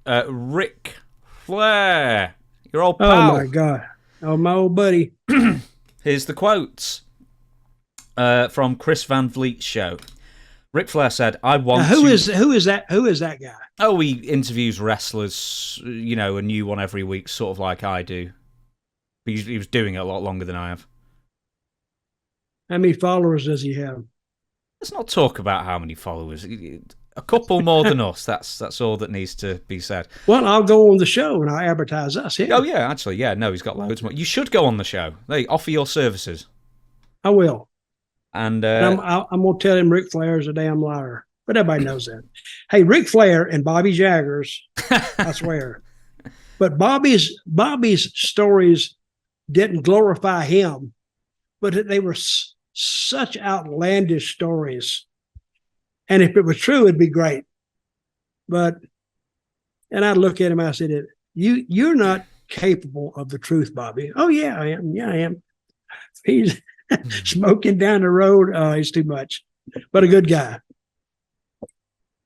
Ric Flair, your old Oh my pal. God. Oh, my old buddy. Here's the quotes from Chris Van Vliet's show. Ric Flair said, I Now, want who to. is who is that? Who is that guy? Oh, he interviews wrestlers, a new one every week, sort of like I do. He was doing it a lot longer than I have. How many followers does he have? Let's not talk about how many followers. A couple more than us. That's all that needs to be said. Well, I'll go on the show and I'll advertise us. Yeah, Oh yeah, actually, yeah. No, he's got loads more. You should go on the show. They offer your services, I will. and And I'm gonna tell him Ric Flair is a damn liar. But everybody knows that. Hey, Ric Flair and Bobby Jaggers, I swear. But Bobby's stories didn't glorify him, but they were such outlandish stories. And if it was true, it'd be great. But and I'd look at him, I said, you're not capable of the truth, Bobby. Oh yeah, I am. Yeah, I am. He's smoking down the road. Oh, he's too much. But a good guy.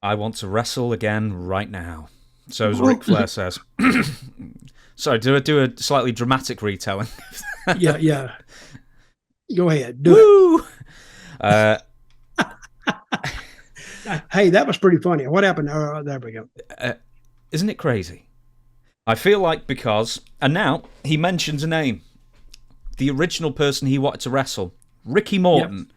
I want to wrestle again right now. So as Ric Flair says. Sorry, do a slightly dramatic retelling. Yeah. Go ahead. Do Woo! it. Hey, that was pretty funny. What happened? There we go. Isn't it crazy? I feel like and now he mentions a name. The original person he wanted to wrestle, Ricky Morton. Yep.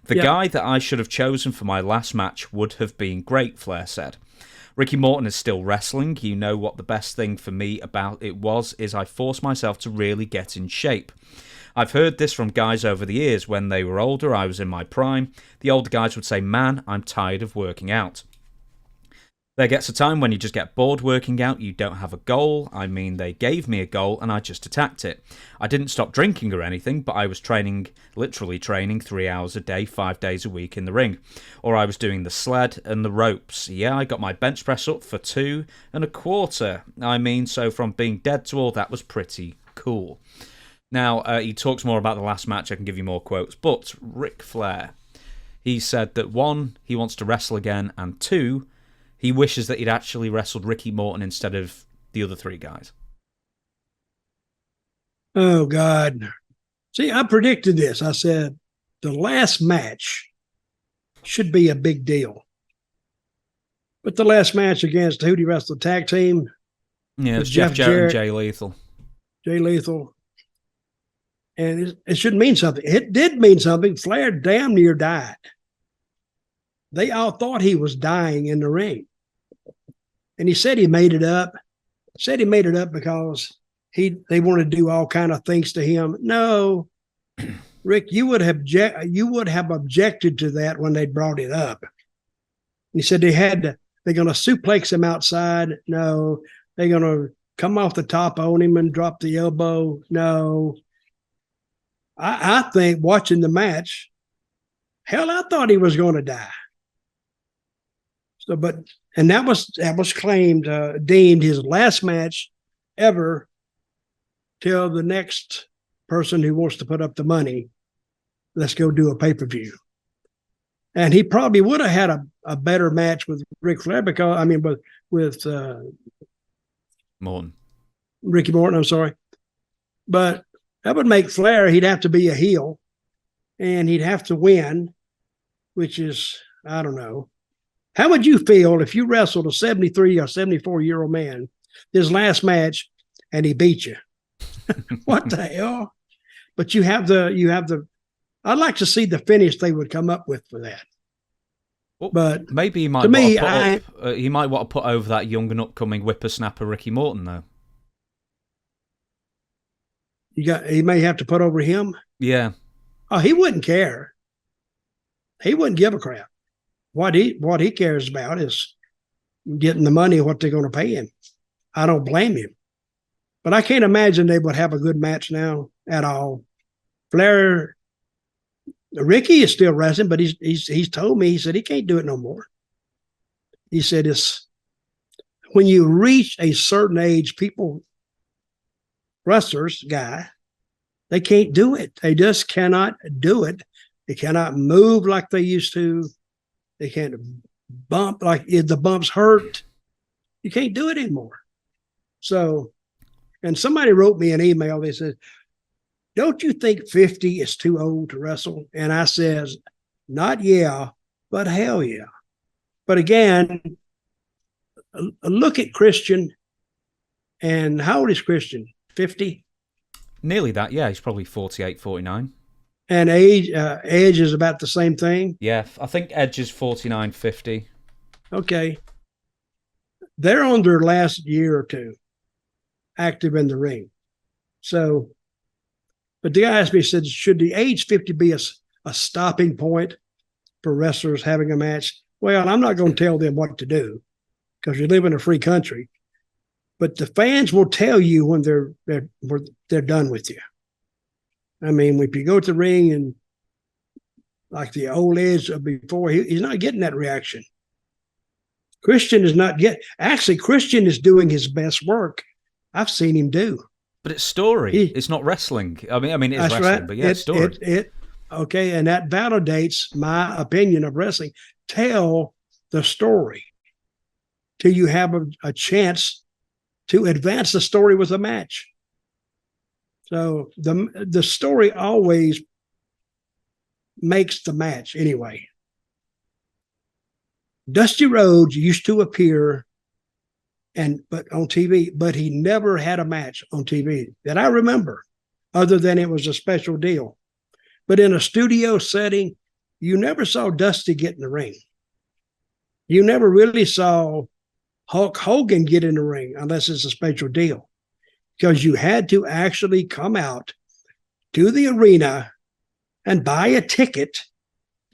The guy that I should have chosen for my last match would have been great, Flair said. Ricky Morton is still wrestling. You know what the best thing for me about it is I forced myself to really get in shape. I've heard this from guys over the years. When they were older, I was in my prime. The older guys would say, man, I'm tired of working out. There gets a time when you just get bored working out, you don't have a goal. I mean, they gave me a goal and I just attacked it. I didn't stop drinking or anything, but I was literally training 3 hours a day, 5 days a week in the ring. Or I was doing the sled and the ropes. Yeah, I got my bench press up for 2.25. I mean, so from being dead to all that was pretty cool. Now, he talks more about the last match. I can give you more quotes. But Ric Flair, he said that 1, he wants to wrestle again, and 2, he wishes that he'd actually wrestled Ricky Morton instead of the other 3 guys. Oh, God. See, I predicted this. I said the last match should be a big deal. But the last match against who did he wrestle? The tag team? Yeah, it was Jeff Jarrett and Jay Lethal. Jay Lethal. And it should mean something. It did mean something. Flair damn near died. They all thought he was dying in the ring. And he said he made it up. Said he made it up because they wanted to do all kind of things to him. No, Rick, you would have objected to that when they brought it up. He said they're going to suplex him outside. No, they're going to come off the top on him and drop the elbow. No. I think watching the match, hell, I thought he was going to die. So, and that was claimed, deemed his last match ever till the next person who wants to put up the money. Let's go do a pay-per-view. And he probably would have had a better match with Ric Flair with Morton. Ricky Morton, I'm sorry. But that would make Flair, he'd have to be a heel and he'd have to win, which is, I don't know. How would you feel if you wrestled a 73 or 74-year-old man his last match and he beat you? What the hell? But you have the I'd like to see the finish they would come up with for that. Well, but maybe he might he might want to put over that young and upcoming whippersnapper Ricky Morton though. He may have to put over him. Yeah. Oh, he wouldn't care. He wouldn't give a crap. What he cares about is getting the money, what they're going to pay him. I don't blame him. But I can't imagine they would have a good match now at all. Flair, Ricky is still wrestling, but he's told me, he said he can't do it no more. He said it's when you reach a certain age, wrestlers, they can't do it. They just cannot do it. They cannot move like they used to. They can't bump like if the bumps hurt. You can't do it anymore. So, and somebody wrote me an email. They said, don't you think 50 is too old to wrestle? And I says, not yeah, but hell yeah. But again, look at Christian. And how old is Christian? 50? Nearly that, yeah. He's probably 48, 49. And Edge is about the same thing? Yeah, I think Edge is 49, 50. Okay. They're on their last year or two active in the ring. So, but the guy asked me, he said, should the age 50 be a stopping point for wrestlers having a match? Well, I'm not going to tell them what to do because you live in a free country. But the fans will tell you when they're done with you. I mean, if you go to the ring and like the old Edge of before, he's not getting that reaction. Christian is not getting. Actually, Christian is doing his best work. I've seen him do. But it's story. It's not wrestling. I mean, it's wrestling, right. But yeah, it's story. Okay, and that validates my opinion of wrestling. Tell the story till you have a chance to advance the story with a match. So the story always makes the match anyway. Dusty Rhodes used to appear but on TV, but he never had a match on TV that I remember, other than it was a special deal. But in a studio setting, you never saw Dusty get in the ring. You never really saw Hulk Hogan get in the ring unless it's a special deal, because you had to actually come out to the arena and buy a ticket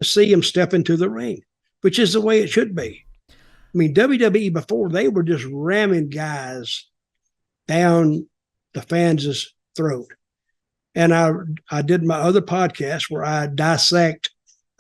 to see him step into the ring, which is the way it should be. I mean, WWE before, they were just ramming guys down the fans' throat. And I did my other podcast where I dissect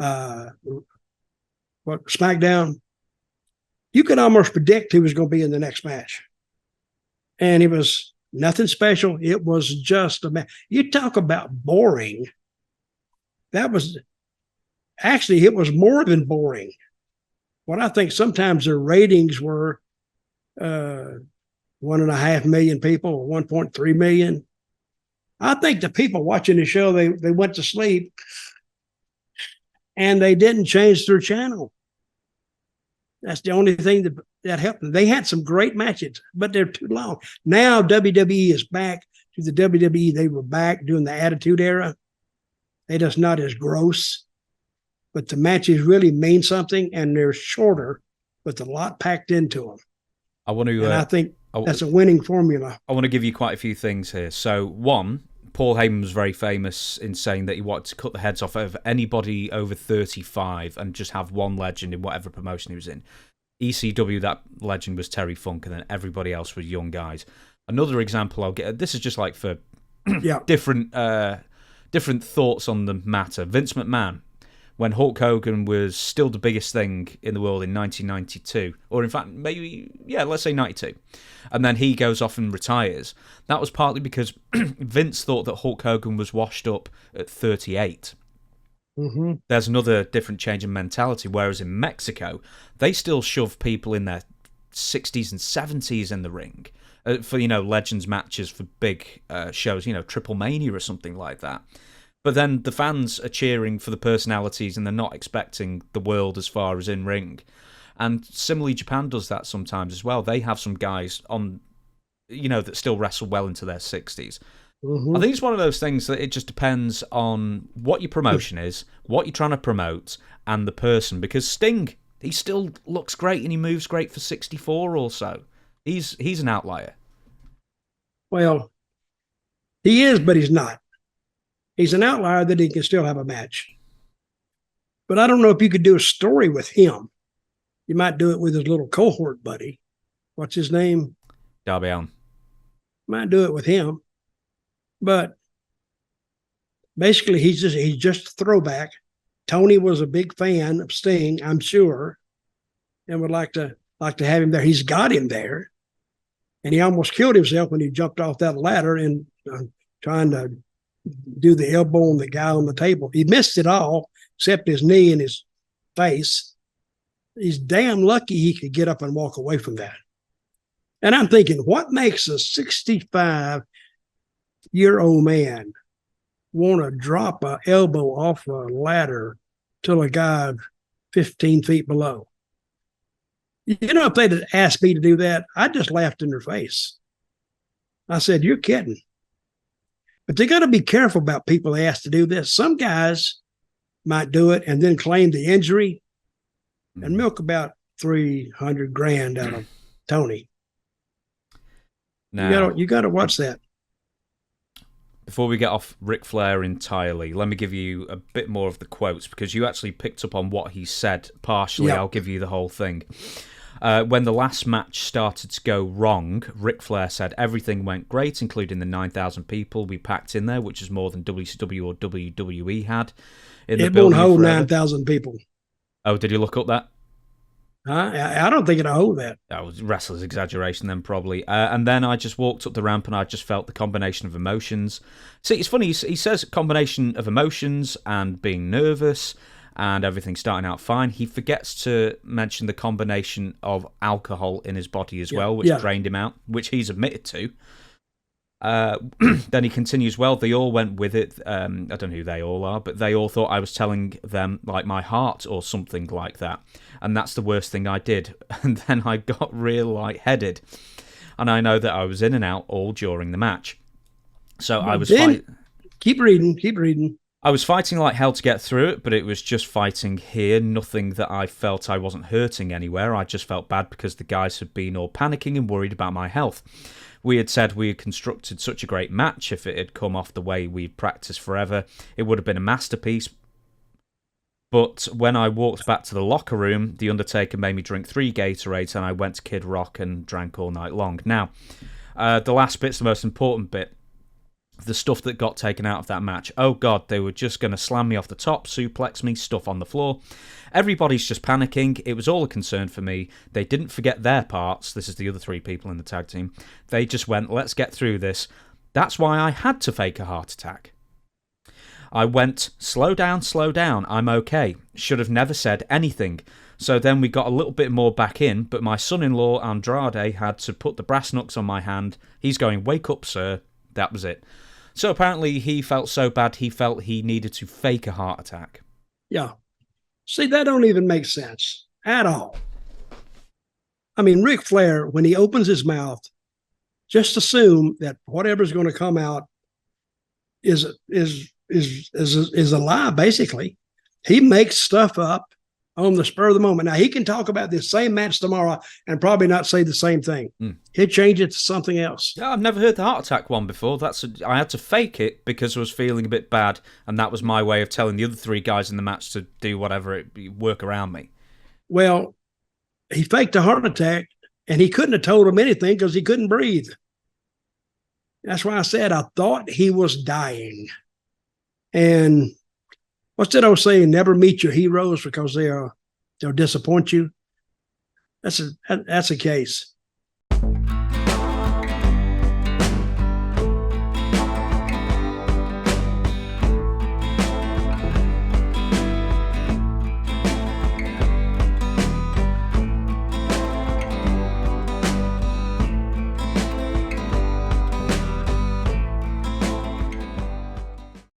SmackDown. You could almost predict who was going to be in the next match. And it was nothing special. It was just a match. You talk about boring. It was more than boring. What I think sometimes their ratings were 1.5 million people or 1.3 million. I think the people watching the show, they went to sleep and they didn't change their channel. That's the only thing that helped them. They had some great matches, but they're too long. Now WWE is back to the WWE. They were back during the Attitude Era. They're just not as gross, but the matches really mean something, and they're shorter, with a lot packed into them. I think that's a winning formula. I want to give you quite a few things here. So, one, Paul Heyman was very famous in saying that he wanted to cut the heads off of anybody over 35 and just have one legend in whatever promotion he was in. ECW, that legend was Terry Funk, and then everybody else was young guys. Another example I'll get, this is just like for different thoughts on the matter. Vince McMahon, when Hulk Hogan was still the biggest thing in the world in 1992, or in fact, maybe, let's say 92, and then he goes off and retires. That was partly because Vince thought that Hulk Hogan was washed up at 38. Mm-hmm. There's another different change in mentality, whereas in Mexico, they still shove people in their 60s and 70s in the ring for, Legends matches for big shows, Triple Mania or something like that. But then the fans are cheering for the personalities and they're not expecting the world as far as in-ring. And similarly, Japan does that sometimes as well. They have some guys on, that still wrestle well into their 60s. Mm-hmm. I think it's one of those things that it just depends on what your promotion is, what you're trying to promote, and the person. Because Sting, he still looks great and he moves great for 64 or so. He's an outlier. Well, he is, but he's not. He's an outlier that he can still have a match. But I don't know if you could do a story with him. You might do it with his little cohort buddy. What's his name? Darby Allin. Might do it with him. But basically, he's just a throwback. Tony was a big fan of Sting, I'm sure, and would like to have him there. He's got him there. And he almost killed himself when he jumped off that ladder and trying to do the elbow on the guy on the table. He missed it all except his knee and his face. He's damn lucky he could get up and walk away from that. And I'm thinking, what makes a 65-year-old man want to drop an elbow off a ladder till a guy 15 feet below? You know, if they'd asked me to do that, I just laughed in their face. I said, you're kidding. But they got to be careful about people they ask to do this. Some guys might do it and then claim the injury and milk about $300,000 out of Tony. Now, you got to watch that. Before we get off Ric Flair entirely, let me give you a bit more of the quotes, because you actually picked up on what he said partially. Yep. I'll give you the whole thing. When the last match started to go wrong, Ric Flair said everything went great, including the 9,000 people we packed in there, which is more than WCW or WWE had. It won't hold 9,000 people. Oh, did you look up that? I don't think it'll hold that. That was wrestler's exaggeration then, probably. And then I just walked up the ramp and I just felt the combination of emotions. See, it's funny, he says combination of emotions and being nervous and everything starting out fine. He forgets to mention the combination of alcohol in his body as well, which drained him out, which he's admitted to. Then he continues, well, they all went with it. I don't know who they all are, but they all thought I was telling them like my heart or something like that. And that's the worst thing I did. And then I got real lightheaded. And I know that I was in and out all during the match. So I was Keep reading. I was fighting like hell to get through it, but it was just fighting here. Nothing that I felt I wasn't hurting anywhere. I just felt bad because the guys had been all panicking and worried about my health. We had said we had constructed such a great match. If it had come off the way we'd practiced forever, it would have been a masterpiece. But when I walked back to the locker room, the Undertaker made me drink 3 Gatorades and I went to Kid Rock and drank all night long. Now, the last bit's the most important bit. The stuff that got taken out of that match. Oh, God, they were just going to slam me off the top, suplex me, stuff on the floor. Everybody's just panicking. It was all a concern for me. They didn't forget their parts. This is the other 3 people in the tag team. They just went, let's get through this. That's why I had to fake a heart attack. I went, slow down, I'm okay. Should have never said anything. So then we got a little bit more back in, but my son-in-law, Andrade, had to put the brass knucks on my hand. He's going, wake up, sir. That was it. So apparently he felt so bad, he felt he needed to fake a heart attack. Yeah. See, that don't even make sense at all. I mean, Ric Flair, when he opens his mouth, just assume that whatever's going to come out is a lie, basically. He makes stuff up on the spur of the moment. Now, he can talk about this same match tomorrow and probably not say the same thing. He'll change it to something else. Yeah, I've never heard the heart attack one before. I had to fake it because I was feeling a bit bad, and that was my way of telling the other 3 guys in the match to do whatever, work around me. Well, he faked a heart attack, and he couldn't have told them anything because he couldn't breathe. That's why I said I thought he was dying. And what's that old saying? Never meet your heroes because they'll disappoint you. That's a case.